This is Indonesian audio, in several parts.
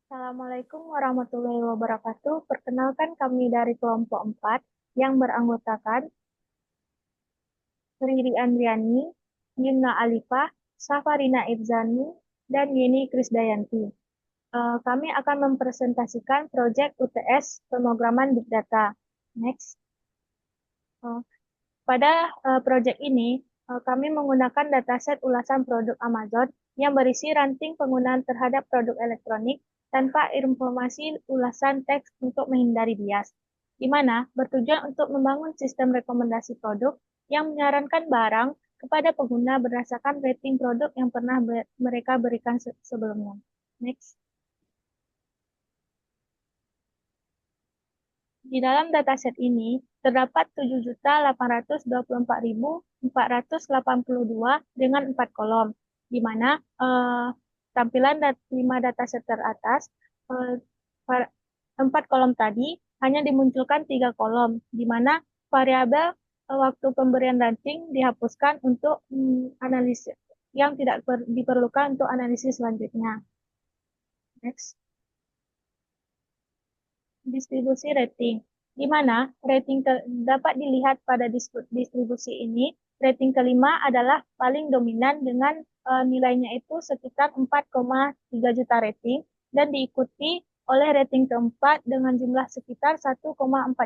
Assalamualaikum warahmatullahi wabarakatuh. Perkenalkan kami dari kelompok 4 yang beranggotakan Riri Andriani, Yumna Alifah, Safarina Ibzani, dan Yeni Krisdayanti. Kami akan mempresentasikan proyek UTS pemrograman Big Data. Next. Eh, Pada proyek ini, kami menggunakan dataset ulasan produk Amazon yang berisi ranting penggunaan terhadap produk elektronik tanpa informasi ulasan teks untuk menghindari bias, di mana bertujuan untuk membangun sistem rekomendasi produk yang menyarankan barang kepada pengguna berdasarkan rating produk yang pernah mereka berikan sebelumnya. Next. Di dalam dataset ini terdapat 7.824.482 dengan 4 kolom, di mana tampilan 5 dataset teratas, eh, 4 kolom tadi hanya dimunculkan 3 kolom, di mana variabel waktu pemberian ranting dihapuskan untuk analisis yang tidak diperlukan untuk analisis selanjutnya. Next. Distribusi rating, di mana rating dapat dilihat pada distribusi ini. Rating kelima adalah paling dominan dengan nilainya itu sekitar 4,3 juta rating dan diikuti oleh rating keempat dengan jumlah sekitar 1,4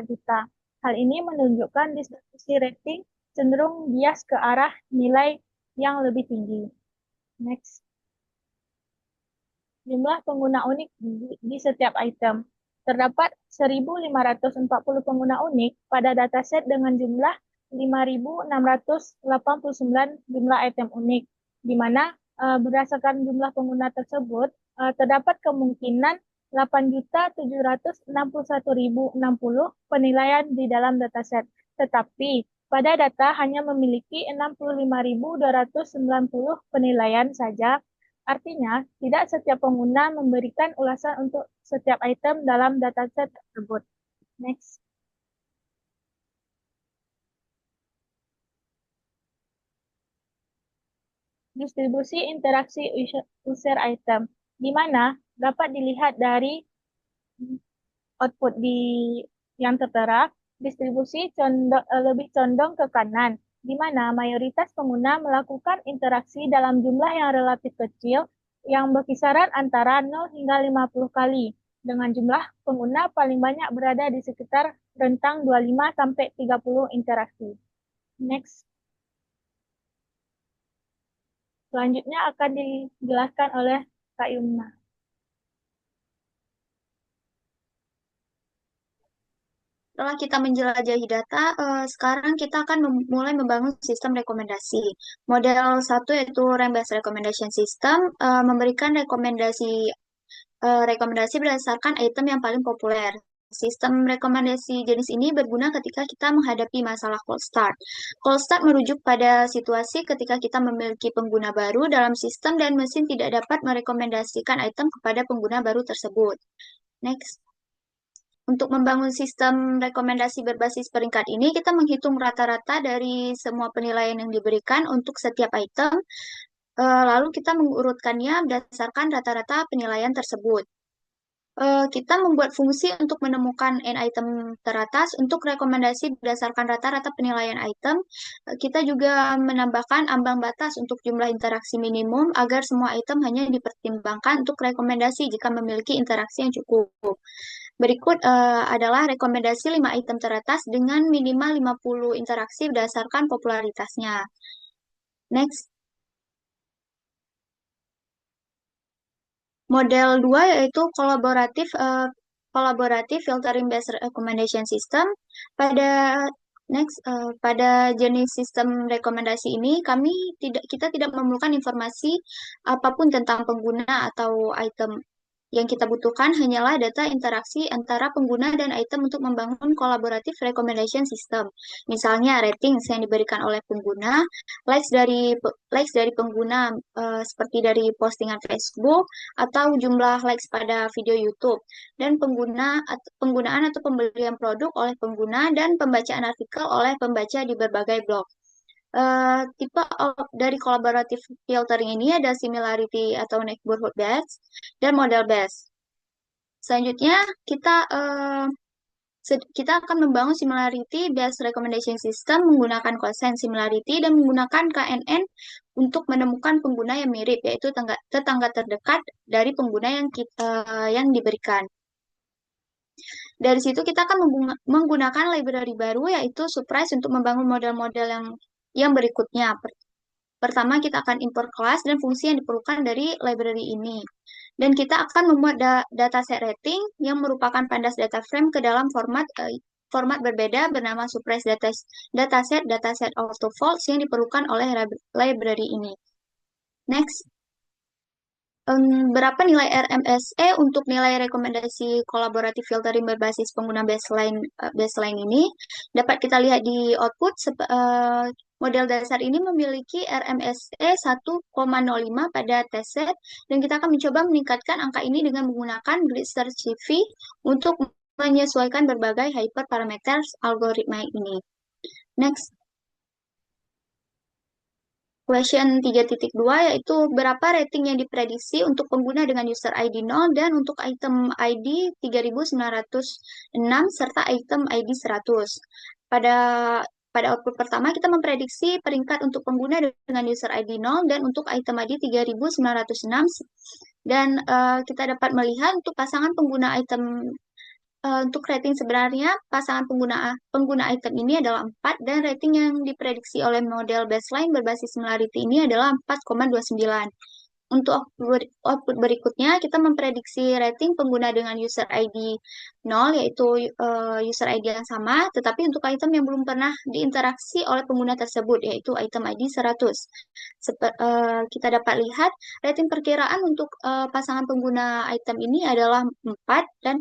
juta. Hal ini menunjukkan distribusi rating cenderung bias ke arah nilai yang lebih tinggi. Next. Jumlah pengguna unik di setiap item. Terdapat 1.540 pengguna unik pada dataset dengan jumlah 5.689 jumlah item unik, di mana berdasarkan jumlah pengguna tersebut, terdapat kemungkinan 8.761.060 penilaian di dalam dataset. Tetapi pada data hanya memiliki 65.290 penilaian saja. Artinya, tidak setiap pengguna memberikan ulasan untuk setiap item dalam dataset tersebut. Next. Distribusi interaksi user item, di mana dapat dilihat dari output yang tertera, distribusi lebih condong ke kanan, di mana mayoritas pengguna melakukan interaksi dalam jumlah yang relatif kecil yang berkisaran antara 0 hingga 50 kali, dengan jumlah pengguna paling banyak berada di sekitar rentang 25 sampai 30 interaksi. Next. Selanjutnya akan dijelaskan oleh Kak Yumna. Setelah kita menjelajahi data, sekarang kita akan mulai membangun sistem rekomendasi. Model satu yaitu Rank Based Recommendation System memberikan rekomendasi berdasarkan item yang paling populer. Sistem rekomendasi jenis ini berguna ketika kita menghadapi masalah cold start. Cold start merujuk pada situasi ketika kita memiliki pengguna baru dalam sistem dan mesin tidak dapat merekomendasikan item kepada pengguna baru tersebut. Next. Untuk membangun sistem rekomendasi berbasis peringkat ini, kita menghitung rata-rata dari semua penilaian yang diberikan untuk setiap item, lalu kita mengurutkannya berdasarkan rata-rata penilaian tersebut. Kita membuat fungsi untuk menemukan n item teratas untuk rekomendasi berdasarkan rata-rata penilaian item. Kita juga menambahkan ambang batas untuk jumlah interaksi minimum agar semua item hanya dipertimbangkan untuk rekomendasi jika memiliki interaksi yang cukup. Berikut adalah rekomendasi 5 item teratas dengan minimal 50 interaksi berdasarkan popularitasnya. Next. Model 2 yaitu kolaboratif filtering based recommendation system. Pada pada jenis sistem rekomendasi ini kita tidak memerlukan informasi apapun tentang pengguna atau item. Yang kita butuhkan hanyalah data interaksi antara pengguna dan item untuk membangun kolaboratif recommendation system. Misalnya ratings yang diberikan oleh pengguna, likes dari pengguna seperti dari postingan Facebook atau jumlah likes pada video YouTube dan penggunaan atau pembelian produk oleh pengguna dan pembacaan artikel oleh pembaca di berbagai blog. Tipe dari collaborative filtering ini ada similarity atau neighborhood based dan model based. Selanjutnya kita kita akan membangun similarity based recommendation system menggunakan quotient similarity dan menggunakan KNN untuk menemukan pengguna yang mirip, yaitu tetangga terdekat dari pengguna yang diberikan. Dari situ kita akan menggunakan library baru yaitu Surprise untuk membangun model-model yang berikutnya. Pertama, kita akan import kelas dan fungsi yang diperlukan dari library ini. Dan kita akan membuat dataset rating yang merupakan pandas data frame ke dalam format berbeda bernama Surprise dataset auto folds yang diperlukan oleh library ini. Next. Berapa nilai RMSE untuk nilai rekomendasi kolaboratif filtering berbasis pengguna baseline ini? Dapat kita lihat di output, model dasar ini memiliki RMSE 1,05 pada test set, dan kita akan mencoba meningkatkan angka ini dengan menggunakan grid search CV untuk menyesuaikan berbagai hyperparameters algoritma ini. Next. Question 3.2 yaitu berapa rating yang diprediksi untuk pengguna dengan user ID 0 dan untuk item ID 3906 serta item ID 100. Pada output pertama kita memprediksi peringkat untuk pengguna dengan user ID 0 dan untuk item ID 3906 dan kita dapat melihat untuk pasangan pengguna item untuk rating sebenarnya pasangan pengguna item ini adalah 4 dan rating yang diprediksi oleh model baseline berbasis similarity ini adalah 4,29. Untuk output berikutnya kita memprediksi rating pengguna dengan user ID 0 yaitu user ID yang sama tetapi untuk item yang belum pernah diinteraksi oleh pengguna tersebut yaitu item ID 100. Kita dapat lihat rating perkiraan untuk pasangan pengguna item ini adalah 4 dan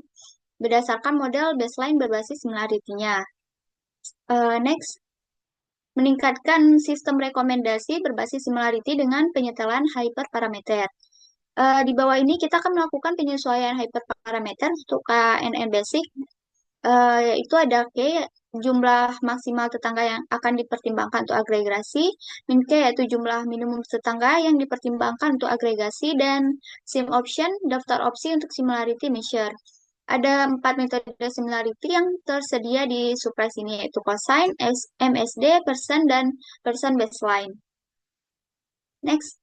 berdasarkan model baseline berbasis similarity-nya. Next, meningkatkan sistem rekomendasi berbasis similarity dengan penyetelan hyperparameter. Di bawah ini kita akan melakukan penyesuaian hyperparameter untuk KNN basic, yaitu ada K, jumlah maksimal tetangga yang akan dipertimbangkan untuk agregasi, min K yaitu jumlah minimum tetangga yang dipertimbangkan untuk agregasi, dan sim option, daftar opsi untuk similarity measure. Ada 4 metode similarity yang tersedia di Surprise ini, yaitu cosine, MSD, percent, dan percent baseline. Next,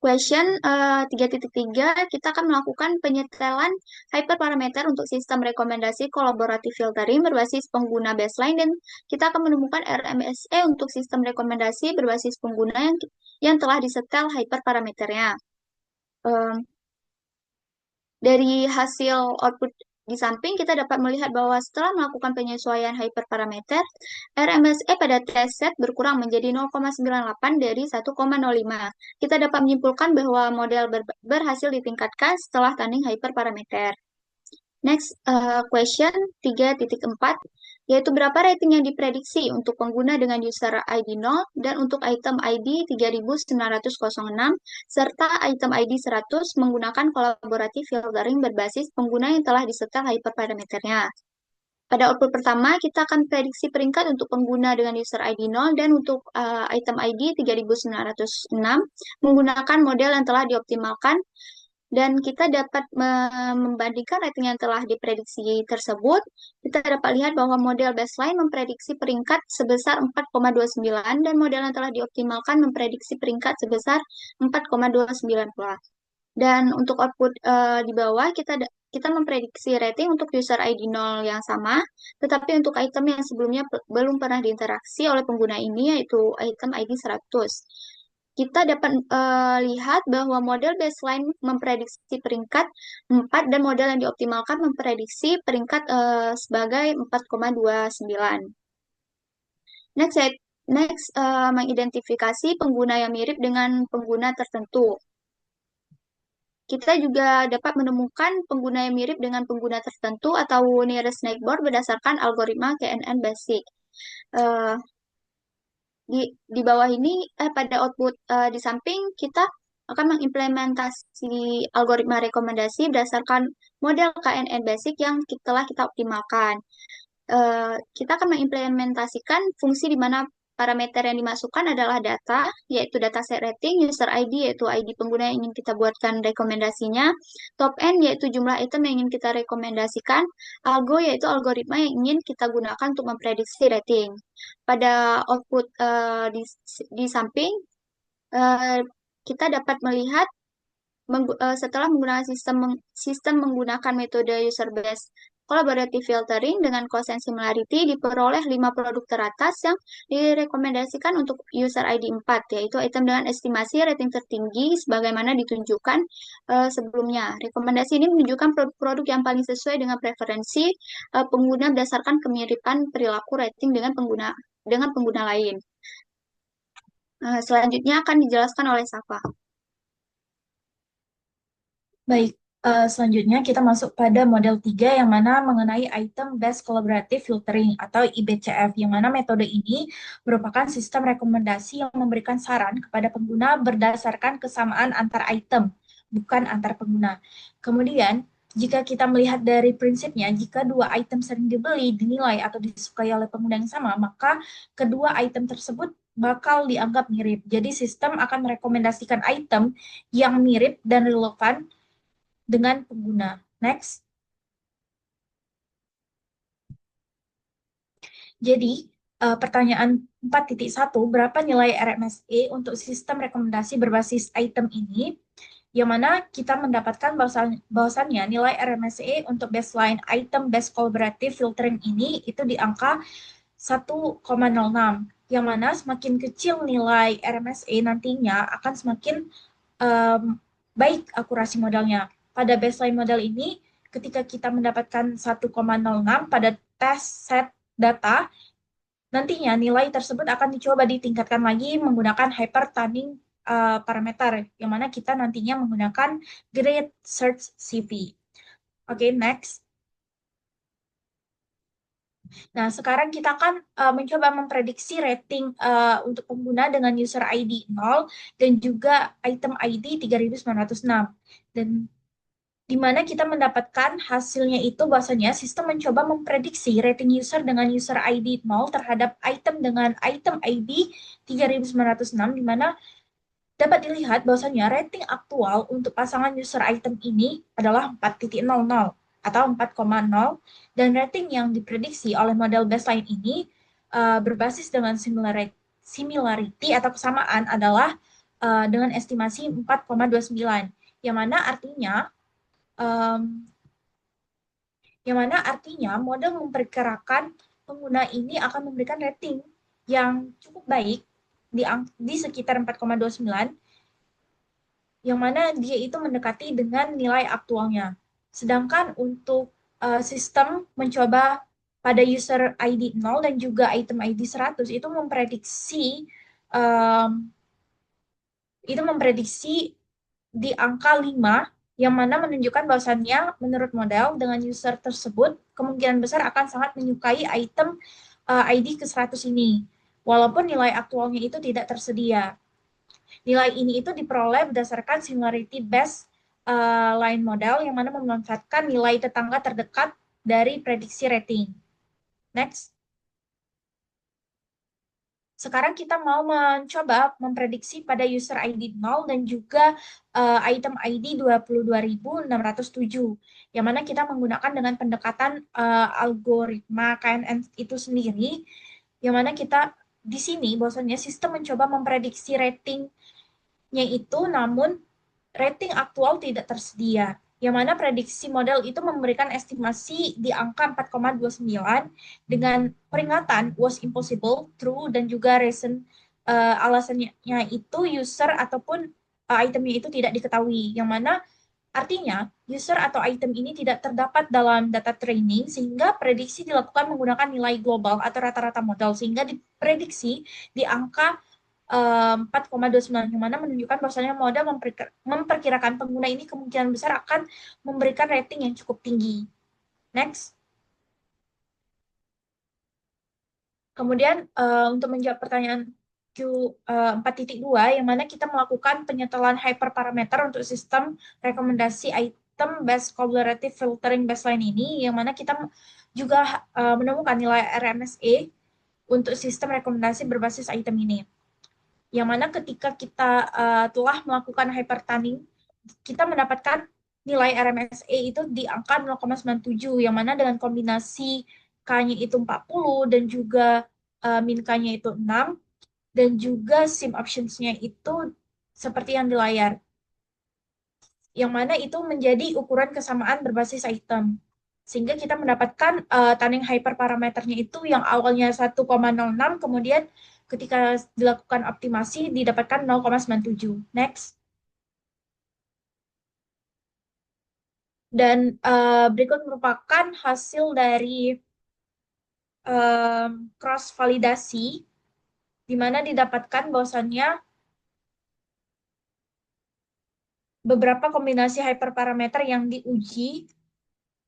question 3.3, kita akan melakukan penyetelan hyperparameter untuk sistem rekomendasi kolaboratif filtering berbasis pengguna baseline, dan kita akan menemukan RMSE untuk sistem rekomendasi berbasis pengguna yang telah disetel hyperparameternya. Dari hasil output di samping, kita dapat melihat bahwa setelah melakukan penyesuaian hyperparameter, RMSE pada test set berkurang menjadi 0,98 dari 1,05. Kita dapat menyimpulkan bahwa model berhasil ditingkatkan setelah tanding hyperparameter. Next, question 3.4, yaitu berapa rating yang diprediksi untuk pengguna dengan user ID 0 dan untuk item ID 3906 serta item ID 100 menggunakan kolaboratif filtering berbasis pengguna yang telah disetel hyperparameternya. Pada output pertama, kita akan prediksi peringkat untuk pengguna dengan user ID 0 dan untuk item ID 3906 menggunakan model yang telah dioptimalkan, dan kita dapat membandingkan rating yang telah diprediksi tersebut. Kita dapat lihat bahwa model baseline memprediksi peringkat sebesar 4,29 dan model yang telah dioptimalkan memprediksi peringkat sebesar 4,29 pula. Dan untuk output di bawah kita memprediksi rating untuk user ID 0 yang sama, tetapi untuk item yang sebelumnya belum pernah diinteraksi oleh pengguna ini yaitu item ID 100. Kita dapat lihat bahwa model baseline memprediksi peringkat 4 dan model yang dioptimalkan memprediksi peringkat sebagai 4,29. Next, mengidentifikasi pengguna yang mirip dengan pengguna tertentu. Kita juga dapat menemukan pengguna yang mirip dengan pengguna tertentu atau nearest neighbor berdasarkan algoritma KNN basic. Di bawah ini pada output di samping kita akan mengimplementasi algoritma rekomendasi berdasarkan model KNN basic yang telah kita optimalkan. Kita akan mengimplementasikan fungsi di mana Parameter yang dimasukkan adalah data, yaitu dataset rating, user ID, yaitu ID pengguna yang ingin kita buatkan rekomendasinya, top N, yaitu jumlah item yang ingin kita rekomendasikan, algo, yaitu algoritma yang ingin kita gunakan untuk memprediksi rating. Pada output di samping, eh, kita dapat melihat setelah menggunakan sistem menggunakan metode user based collaborative filtering dengan quotient similarity diperoleh 5 produk teratas yang direkomendasikan untuk user ID 4, yaitu item dengan estimasi rating tertinggi sebagaimana ditunjukkan sebelumnya. Rekomendasi ini menunjukkan produk-produk yang paling sesuai dengan preferensi pengguna berdasarkan kemiripan perilaku rating dengan pengguna lain. Selanjutnya akan dijelaskan oleh Safa. Baik, selanjutnya kita masuk pada model 3 yang mana mengenai Item Based Collaborative Filtering atau IBCF, yang mana metode ini merupakan sistem rekomendasi yang memberikan saran kepada pengguna berdasarkan kesamaan antar item, bukan antar pengguna. Kemudian, jika kita melihat dari prinsipnya, jika dua item sering dibeli, dinilai, atau disukai oleh pengguna yang sama, maka kedua item tersebut bakal dianggap mirip. Jadi sistem akan merekomendasikan item yang mirip dan relevan dengan pengguna. Next. Jadi, pertanyaan 4.1, berapa nilai RMSE untuk sistem rekomendasi berbasis item ini? Yang mana kita mendapatkan bahwasannya nilai RMSE untuk baseline item based collaborative filtering ini itu di angka 1,06. Yang mana semakin kecil nilai RMSE nantinya akan semakin baik akurasi modelnya. Pada baseline model ini, ketika kita mendapatkan 1,06 pada tes set data, nantinya nilai tersebut akan dicoba ditingkatkan lagi menggunakan hyper tuning parameter, yang mana kita nantinya menggunakan Grid Search CV. Oke, next. Nah, sekarang kita akan mencoba memprediksi rating untuk pengguna dengan user ID 0 dan juga item ID 3906. Dan di mana kita mendapatkan hasilnya itu bahwasanya sistem mencoba memprediksi rating user dengan user ID 0 terhadap item dengan item ID 3906, di mana dapat dilihat bahwasanya rating aktual untuk pasangan user item ini adalah 4.00 atau 4,0, dan rating yang diprediksi oleh model baseline ini berbasis dengan similarity atau kesamaan adalah dengan estimasi 4,29, yang mana artinya model memperkirakan pengguna ini akan memberikan rating yang cukup baik di sekitar 4,29, yang mana dia itu mendekati dengan nilai aktualnya. Sedangkan untuk sistem mencoba pada user ID 0 dan juga item ID 100 itu memprediksi di angka 5, yang mana menunjukkan bahwasannya menurut model dengan user tersebut kemungkinan besar akan sangat menyukai item ID ke-100 ini, walaupun nilai aktualnya itu tidak tersedia. Nilai ini itu diperoleh berdasarkan similarity based line model, yang mana memanfaatkan nilai tetangga terdekat dari prediksi rating. Next. Sekarang kita mau mencoba memprediksi pada user ID 0 dan juga item ID 22.607, yang mana kita menggunakan dengan pendekatan algoritma KNN itu sendiri, yang mana kita di sini bahwasannya sistem mencoba memprediksi ratingnya itu, namun rating aktual tidak tersedia, yang mana prediksi model itu memberikan estimasi di angka 4,29 dengan peringatan was impossible, true, dan juga reason alasannya itu user ataupun itemnya itu tidak diketahui, yang mana artinya user atau item ini tidak terdapat dalam data training, sehingga prediksi dilakukan menggunakan nilai global atau rata-rata model, sehingga diprediksi di angka 4,29, yang mana menunjukkan bahwasanya model memperkirakan pengguna ini kemungkinan besar akan memberikan rating yang cukup tinggi. Next. Kemudian untuk menjawab pertanyaan Q4.2, yang mana kita melakukan penyetelan hyperparameter untuk sistem rekomendasi item based collaborative filtering baseline ini, yang mana kita juga menemukan nilai RMSE untuk sistem rekomendasi berbasis item ini. Yang mana ketika kita telah melakukan hypertunning, kita mendapatkan nilai RMSE itu di angka 0,97, yang mana dengan kombinasi K-nya itu 40 dan juga min K-nya itu 6, dan juga sim options-nya itu seperti yang di layar, yang mana itu menjadi ukuran kesamaan berbasis item. Sehingga kita mendapatkan tunning hyperparameternya itu yang awalnya 1,06, kemudian ketika dilakukan optimasi didapatkan 0,97. Next. Dan berikut merupakan hasil dari cross validasi, di mana didapatkan bahwasannya beberapa kombinasi hyperparameter yang diuji,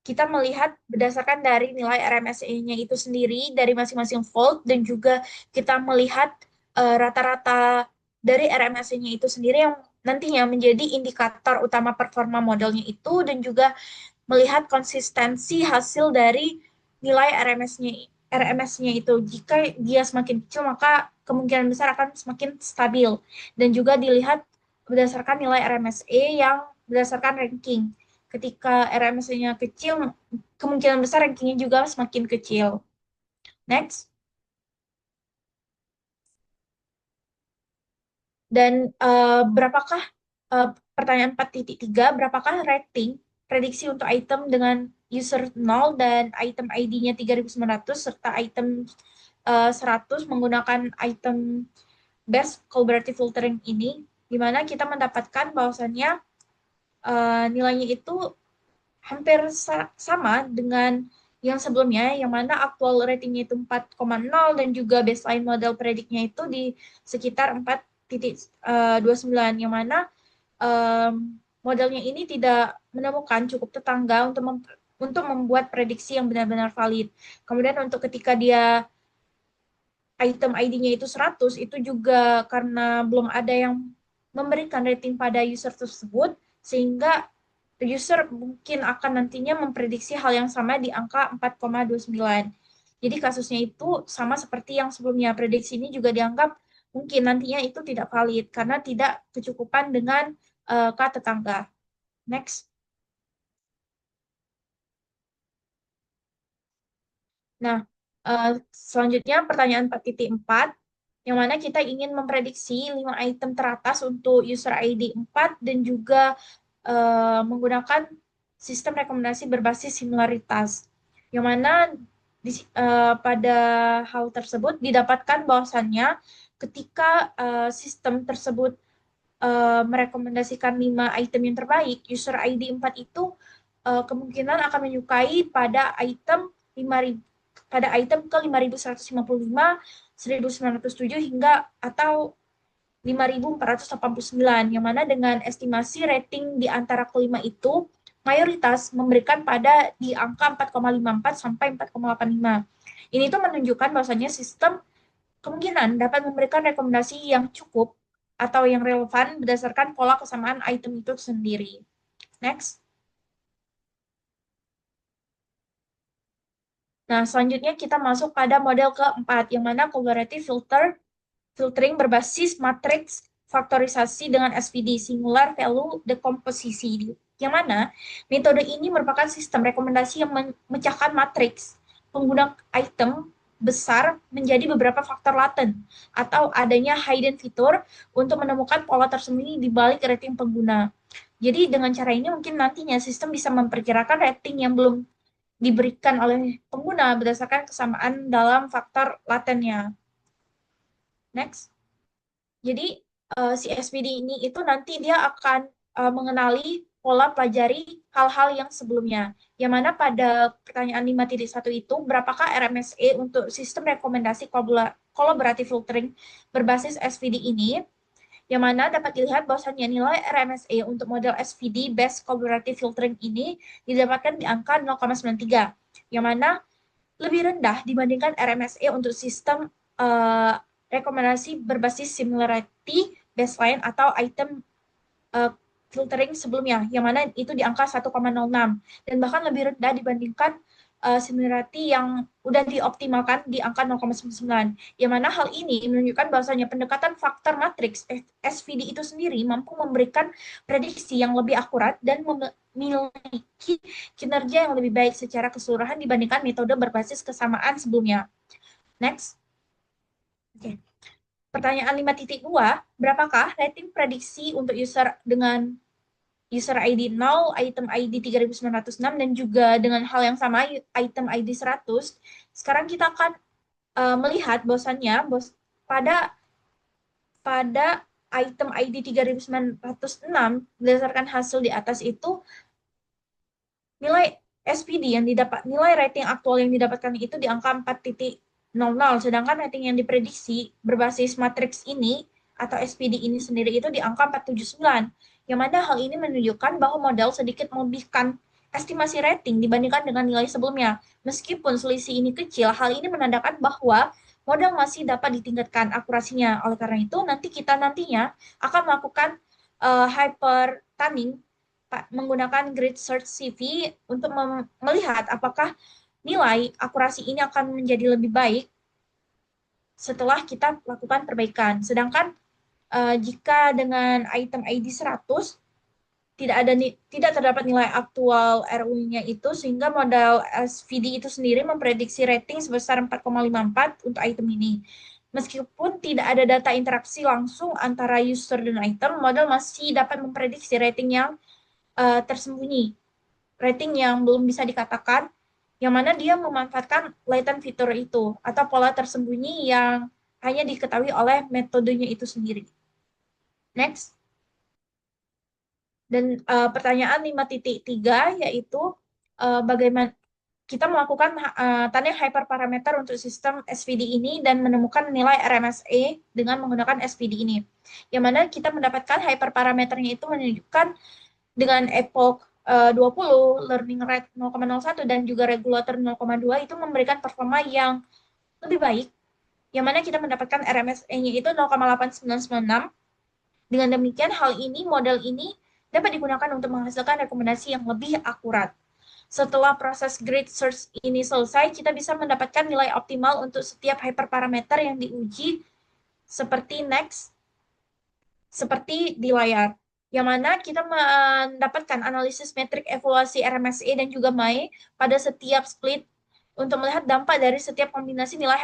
kita melihat berdasarkan dari nilai RMSE-nya itu sendiri dari masing-masing fold, dan juga kita melihat rata-rata dari RMSE-nya itu sendiri yang nantinya menjadi indikator utama performa modelnya itu, dan juga melihat konsistensi hasil dari nilai RMS-nya itu. Jika dia semakin kecil, maka kemungkinan besar akan semakin stabil. Dan juga dilihat berdasarkan nilai RMSE yang berdasarkan ranking. Ketika RMSE-nya kecil, kemungkinan besar rankingnya juga semakin kecil. Next. Dan berapakah pertanyaan 4.3, berapakah rating prediksi untuk item dengan user 0 dan item ID-nya 3900 serta item 100 menggunakan item best collaborative filtering ini, di mana kita mendapatkan bahwasannya nilainya itu hampir sama dengan yang sebelumnya, yang mana aktual ratingnya itu 4,0 dan juga baseline model prediknya itu di sekitar 4,29, yang mana modelnya ini tidak menemukan cukup tetangga untuk membuat prediksi yang benar-benar valid. Kemudian untuk ketika dia item ID-nya itu 100, itu juga karena belum ada yang memberikan rating pada user tersebut, sehingga user mungkin akan nantinya memprediksi hal yang sama di angka 4,29. Jadi kasusnya itu sama seperti yang sebelumnya. Prediksi ini juga dianggap mungkin nantinya itu tidak valid karena tidak kecukupan dengan K tetangga. Next. Nah, selanjutnya pertanyaan 4.4, yang mana kita ingin memprediksi 5 item teratas untuk user ID 4 dan juga menggunakan sistem rekomendasi berbasis similaritas. Yang mana pada hal tersebut didapatkan bahwasannya ketika sistem tersebut merekomendasikan 5 item yang terbaik, user ID 4 itu kemungkinan akan menyukai pada item 5.000, pada item ke 5.155, 1.907 hingga atau 5.489, yang mana dengan estimasi rating di antara kelima itu mayoritas memberikan pada di angka 4,54 sampai 4,85. Ini tuh menunjukkan bahwasanya sistem kemungkinan dapat memberikan rekomendasi yang cukup atau yang relevan berdasarkan pola kesamaan item itu sendiri. Next. Nah, selanjutnya kita masuk pada model keempat, yang mana collaborative filtering berbasis matriks faktorisasi dengan SVD, Singular Value Decomposition, yang mana metode ini merupakan sistem rekomendasi yang memecahkan matriks pengguna item besar menjadi beberapa faktor laten atau adanya hidden feature untuk menemukan pola tersembunyi di balik rating pengguna. Jadi dengan cara ini mungkin nantinya sistem bisa memperkirakan rating yang belum diberikan oleh pengguna berdasarkan kesamaan dalam faktor latennya. Next. Jadi si SPD ini itu nanti dia akan mengenali pola pelajari hal-hal yang sebelumnya. Yang mana pada pertanyaan 5.1 itu, berapakah RMSE untuk sistem rekomendasi collaborative filtering berbasis SVD ini? Yang mana dapat dilihat bahwasannya nilai RMSE untuk model SVD Best Collaborative Filtering ini didapatkan di angka 0,93, yang mana lebih rendah dibandingkan RMSE untuk sistem rekomendasi berbasis similarity baseline atau item filtering sebelumnya, yang mana itu di angka 1,06, dan bahkan lebih rendah dibandingkan similarity yang udah dioptimalkan di angka 0,99. Yang mana hal ini menunjukkan bahwasanya pendekatan faktor matriks SVD itu sendiri mampu memberikan prediksi yang lebih akurat dan memiliki kinerja yang lebih baik secara keseluruhan dibandingkan metode berbasis kesamaan sebelumnya. Next. Oke. Pertanyaan 5.2, berapakah rating prediksi untuk user dengan user ID 0, item ID 3906, dan juga dengan hal yang sama, item ID 100. Sekarang kita akan melihat bahwasannya pada pada item ID 3906, berdasarkan hasil di atas itu, nilai SPD yang didapat, nilai rating aktual yang didapatkan itu di angka 4.00, sedangkan rating yang diprediksi berbasis matriks ini atau SPD ini sendiri itu di angka 479, yang mana hal ini menunjukkan bahwa model sedikit melebihkan estimasi rating dibandingkan dengan nilai sebelumnya. Meskipun selisih ini kecil, hal ini menandakan bahwa model masih dapat ditingkatkan akurasinya. Oleh karena itu, kita nantinya akan melakukan hyper tunning menggunakan grid search CV untuk melihat apakah nilai akurasi ini akan menjadi lebih baik setelah kita lakukan perbaikan. Sedangkan jika dengan item ID 100 tidak terdapat nilai aktual ROI-nya itu, sehingga model SVD itu sendiri memprediksi rating sebesar 4,54 untuk item ini. Meskipun tidak ada data interaksi langsung antara user dan item, model masih dapat memprediksi rating yang tersembunyi, rating yang belum bisa dikatakan, yang mana dia memanfaatkan latent feature itu atau pola tersembunyi yang hanya diketahui oleh metodenya itu sendiri. Next. Dan pertanyaan 5.3 yaitu bagaimana kita melakukan tunning hyperparameter untuk sistem SVD ini dan menemukan nilai RMSE dengan menggunakan SVD ini. Yang mana kita mendapatkan hyperparameternya itu menunjukkan dengan epoch 20, learning rate 0,01, dan juga regulator 0,2 itu memberikan performa yang lebih baik, yang mana kita mendapatkan RMSE-nya itu 0,8996. Dengan demikian, hal ini, model ini dapat digunakan untuk menghasilkan rekomendasi yang lebih akurat. Setelah proses grid search ini selesai, kita bisa mendapatkan nilai optimal untuk setiap hyperparameter yang diuji seperti next, seperti di layar, yang mana kita mendapatkan analisis metrik evaluasi RMSE dan juga MAE pada setiap split untuk melihat dampak dari setiap kombinasi nilai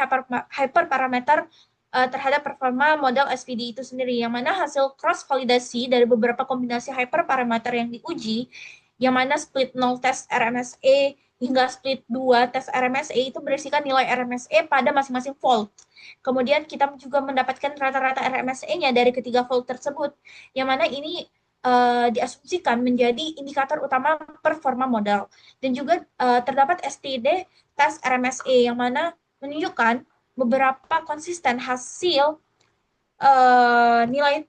hyperparameter terhadap performa model SVD itu sendiri, yang mana hasil cross validasi dari beberapa kombinasi hyperparameter yang diuji, yang mana split 0 tes RMSE hingga split 2 tes RMSE itu berisikan nilai RMSE pada masing-masing fold. Kemudian kita juga mendapatkan rata-rata RMSE-nya dari ketiga fold tersebut, yang mana ini diasumsikan menjadi indikator utama performa model. Dan juga terdapat STD tes RMSE yang mana menunjukkan beberapa konsisten hasil nilai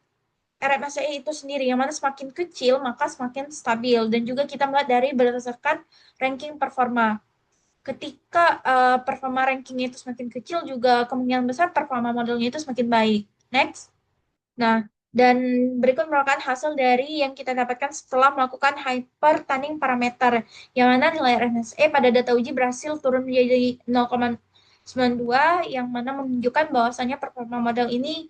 RMSE itu sendiri, yang mana semakin kecil maka semakin stabil. Dan juga kita melihat dari berdasarkan ranking performa. Ketika performa rankingnya itu semakin kecil, juga kemungkinan besar performa modelnya itu semakin baik. Next. Nah, dan berikut merupakan hasil dari yang kita dapatkan setelah melakukan hyper tunning parameter, yang mana nilai RMSE pada data uji berhasil turun menjadi 0,92, yang mana menunjukkan bahwasannya performa model ini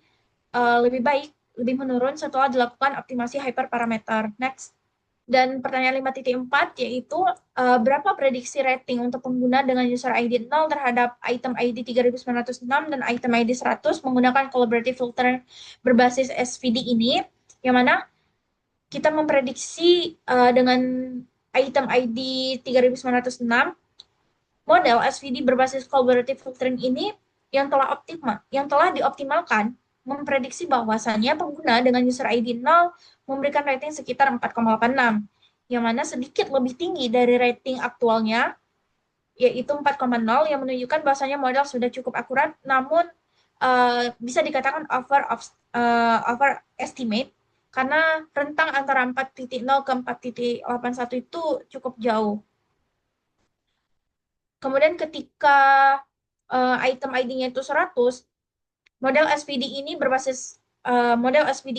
lebih baik, lebih menurun setelah dilakukan optimasi hyperparameter. Next. Dan pertanyaan 5.4 yaitu berapa prediksi rating untuk pengguna dengan user ID 0 terhadap item ID 3906 dan item ID 100 menggunakan collaborative filter berbasis SVD ini, yang mana kita memprediksi dengan item ID 3906, model SVD berbasis collaborative filtering ini yang telah dioptimalkan memprediksi bahwasannya pengguna dengan user ID 0 memberikan rating sekitar 4,86, yang mana sedikit lebih tinggi dari rating aktualnya, yaitu 4,0, yang menunjukkan bahwasanya model sudah cukup akurat, namun bisa dikatakan overestimate, karena rentang antara 4.0 ke 4.81 itu cukup jauh. Kemudian ketika item ID-nya itu 100, model SVD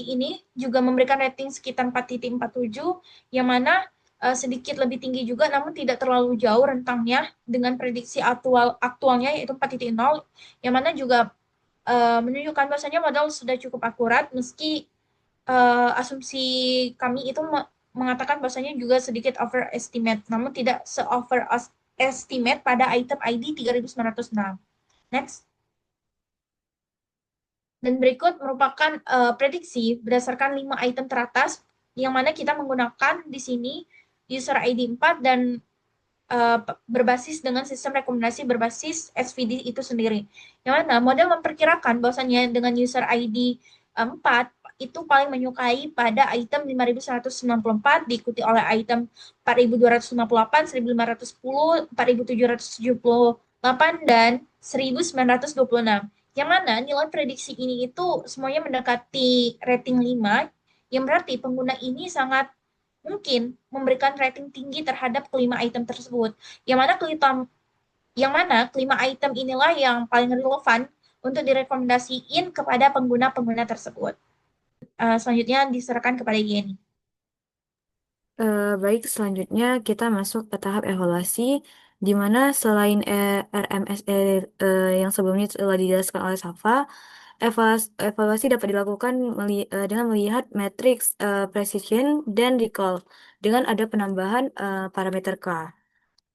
ini juga memberikan rating sekitar 4.47, yang mana sedikit lebih tinggi juga, namun tidak terlalu jauh rentangnya dengan prediksi aktualnya yaitu 4.0, yang mana juga menunjukkan bahwasanya modal sudah cukup akurat meski asumsi kami itu mengatakan bahwasanya juga sedikit overestimate, namun tidak se-overestimate pada item ID 3906. Next. Dan berikut merupakan prediksi berdasarkan 5 item teratas, yang mana kita menggunakan di sini user ID 4 dan berbasis dengan sistem rekomendasi berbasis SVD itu sendiri. Yang mana model memperkirakan bahwasannya dengan user ID 4 itu paling menyukai pada item 5194, diikuti oleh item 4258, 1510, 4778, dan 1926. Yang mana nilai prediksi ini itu semuanya mendekati rating 5, yang berarti pengguna ini sangat mungkin memberikan rating tinggi terhadap kelima item tersebut. Yang mana kelima item inilah yang paling relevan untuk direkomendasiin kepada pengguna-pengguna tersebut. Selanjutnya diserahkan kepada Yeni. Baik, selanjutnya kita masuk ke tahap evaluasi, di mana selain RMSE yang sebelumnya telah dijelaskan oleh Safa, evaluasi dapat dilakukan dengan melihat matriks precision dan recall dengan ada penambahan parameter K.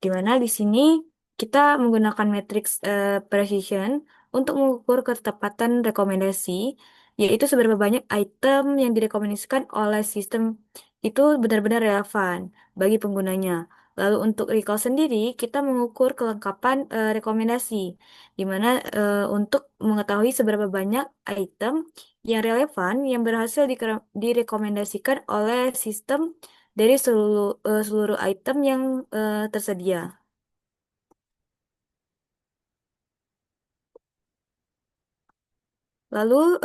Di mana di sini kita menggunakan matriks precision untuk mengukur ketepatan rekomendasi, yaitu seberapa banyak item yang direkomendasikan oleh sistem itu benar-benar relevan bagi penggunanya. Lalu untuk recall sendiri, kita mengukur kelengkapan rekomendasi, di mana untuk mengetahui seberapa banyak item yang relevan yang berhasil direkomendasikan oleh sistem dari seluruh item yang tersedia. Lalu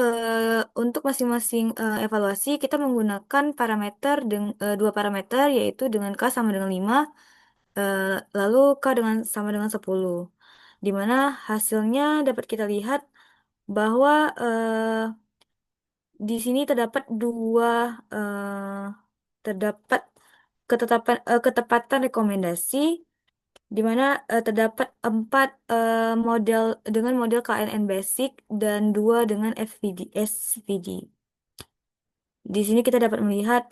untuk masing-masing evaluasi kita menggunakan dua parameter, yaitu dengan K sama dengan 5, eh, lalu K sama dengan 10. Di mana hasilnya dapat kita lihat bahwa di sini terdapat ketepatan rekomendasi, di mana terdapat 4 model dengan model KNN Basic dan 2 dengan SVD. Di sini kita dapat melihat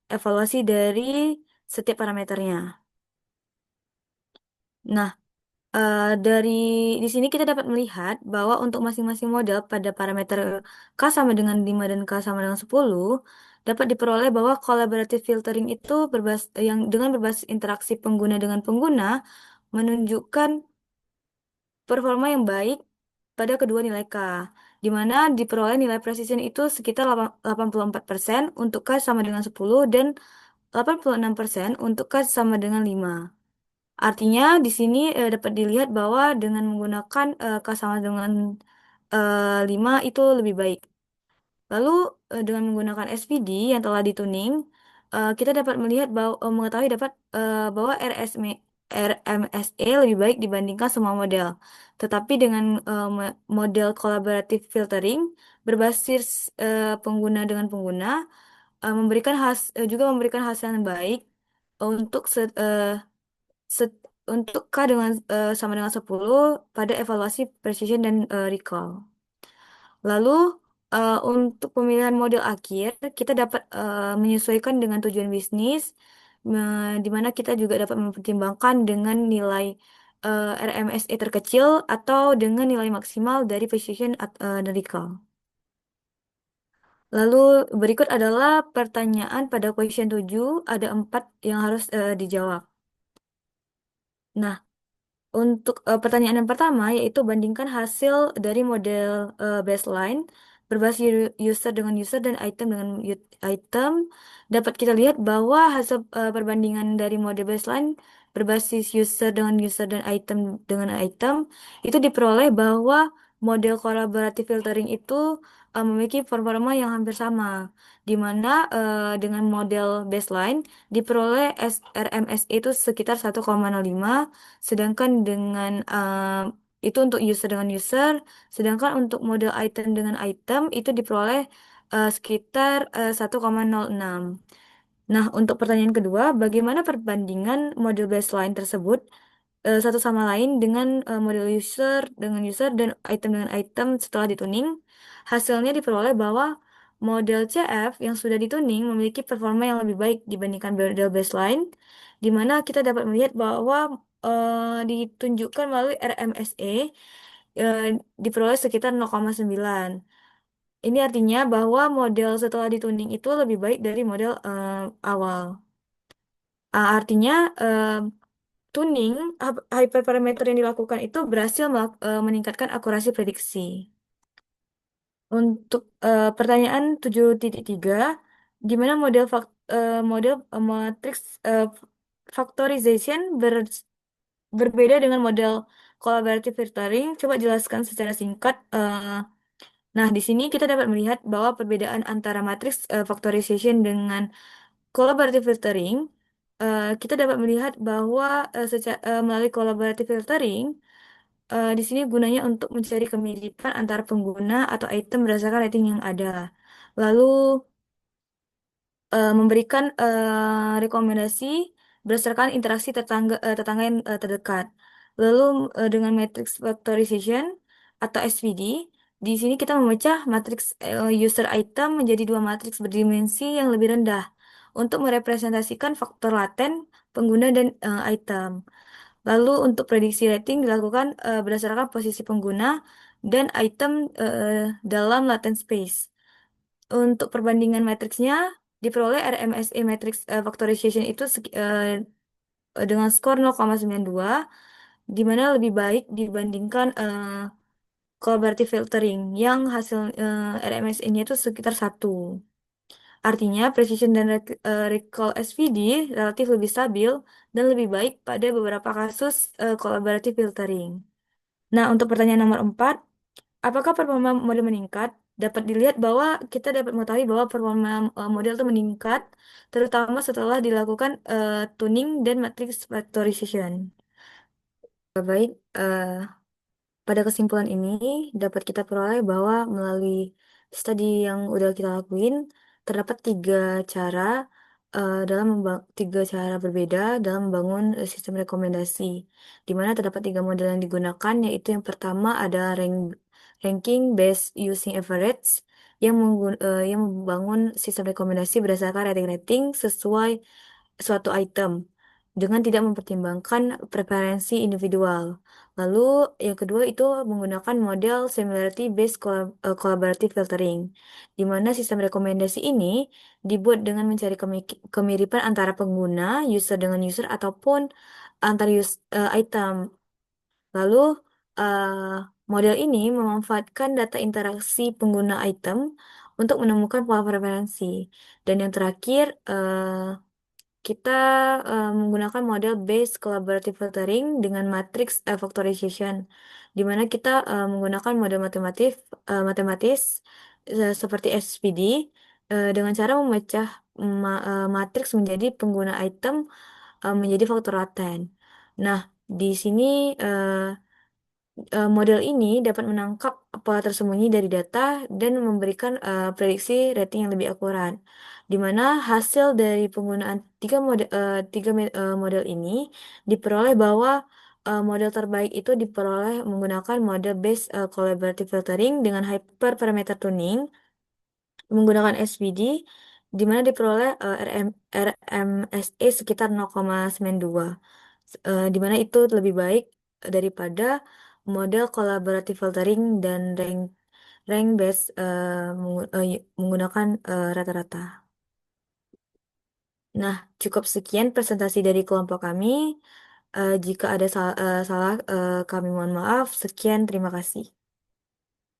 evaluasi dari setiap parameternya. Nah, dari di sini kita dapat melihat bahwa untuk masing-masing model pada parameter K sama dengan 5 dan K sama dengan 10 dapat diperoleh bahwa collaborative filtering itu yang dengan berbasis interaksi pengguna dengan pengguna menunjukkan performa yang baik pada kedua nilai K, di mana diperoleh nilai precision itu sekitar 84% untuk K sama dengan 10 dan 86% untuk K sama dengan 5. Artinya di sini dapat dilihat bahwa dengan menggunakan K sama dengan 5 itu lebih baik. Lalu dengan menggunakan SVD yang telah dituning, kita dapat mengetahui bahwa RMSE lebih baik dibandingkan semua model. Tetapi dengan model collaborative filtering berbasis pengguna dengan pengguna juga memberikan hasil yang baik untuk untuk K sama dengan 10 pada evaluasi precision dan recall. Lalu untuk pemilihan model akhir, kita dapat menyesuaikan dengan tujuan bisnis, di mana kita juga dapat mempertimbangkan dengan nilai RMSE terkecil atau dengan nilai maksimal dari precision dan recall. Lalu berikut adalah pertanyaan pada question 7, ada 4 yang harus dijawab. Nah, untuk pertanyaan yang pertama, yaitu bandingkan hasil dari model baseline berbasis user dengan user dan item dengan item. Dapat kita lihat bahwa hasil perbandingan dari model baseline berbasis user dengan user dan item dengan item itu diperoleh bahwa model collaborative filtering itu memiliki performa yang hampir sama, di mana dengan model baseline diperoleh RMS itu sekitar 1,05, sedangkan dengan itu untuk user dengan user, sedangkan untuk model item dengan item itu diperoleh sekitar 1,06. Nah, untuk pertanyaan kedua, bagaimana perbandingan model baseline tersebut satu sama lain dengan model user dan item dengan item setelah dituning? Hasilnya diperoleh bahwa model CF yang sudah dituning memiliki performa yang lebih baik dibandingkan model baseline, di mana kita dapat melihat bahwa ditunjukkan melalui RMSE eh, diperoleh sekitar 0,9. Ini artinya bahwa model setelah dituning itu lebih baik dari model awal. Artinya tuning hyperparameter yang dilakukan itu berhasil meningkatkan akurasi prediksi. Untuk pertanyaan 7.3, gimana model matrix factorization berbeda dengan model collaborative filtering? Coba jelaskan secara singkat. Nah, di sini kita dapat melihat bahwa perbedaan antara matrix factorization dengan collaborative filtering, kita dapat melihat bahwa melalui collaborative filtering, di sini gunanya untuk mencari kemiripan antara pengguna atau item berdasarkan rating yang ada. Lalu memberikan rekomendasi berdasarkan interaksi tetangga yang terdekat. Lalu dengan matrix factorization atau SVD, di sini kita memecah matriks user item menjadi dua matriks berdimensi yang lebih rendah untuk merepresentasikan faktor laten pengguna dan item. Lalu untuk prediksi rating dilakukan berdasarkan posisi pengguna dan item dalam latent space. Untuk perbandingan matriksnya diperoleh RMSE matrix factorization itu dengan skor 0,92, di mana lebih baik dibandingkan collaborative filtering yang hasil RMSE-nya itu sekitar 1. Artinya, precision dan recall SVD relatif lebih stabil dan lebih baik pada beberapa kasus collaborative filtering. Nah, untuk pertanyaan nomor 4, apakah performa model meningkat? Dapat dilihat bahwa kita dapat mengetahui bahwa performa model itu meningkat, terutama setelah dilakukan tuning dan matrix factorization. Baik, pada kesimpulan ini dapat kita peroleh bahwa melalui studi yang udah kita lakuin, terdapat cara tiga cara berbeda dalam membangun sistem rekomendasi, di mana terdapat tiga model yang digunakan, yaitu yang pertama ada ranking based using average yang membangun sistem rekomendasi berdasarkan rating-rating sesuai suatu item dengan tidak mempertimbangkan preferensi individual. Lalu yang kedua itu menggunakan model similarity based collaborative filtering, di mana sistem rekomendasi ini dibuat dengan mencari kemiripan antara pengguna, user dengan user ataupun antar item. Lalu eh, model ini memanfaatkan data interaksi pengguna item untuk menemukan pola preferensi. Dan yang terakhir kita menggunakan model based collaborative filtering dengan matrix factorization, di mana kita menggunakan model matematis seperti SPD dengan cara memecah matriks menjadi pengguna item menjadi faktor laten. Nah, di sini model ini dapat menangkap pola tersembunyi dari data dan memberikan prediksi rating yang lebih akurat, di mana hasil dari penggunaan model ini diperoleh bahwa model terbaik itu diperoleh menggunakan model based collaborative filtering dengan hyperparameter tuning menggunakan SVD, di mana diperoleh RMSE sekitar 0,92, di mana itu lebih baik daripada model collaborative filtering dan rank based menggunakan rata-rata. Nah, cukup sekian presentasi dari kelompok kami. Jika ada salah, kami mohon maaf. Sekian, terima kasih.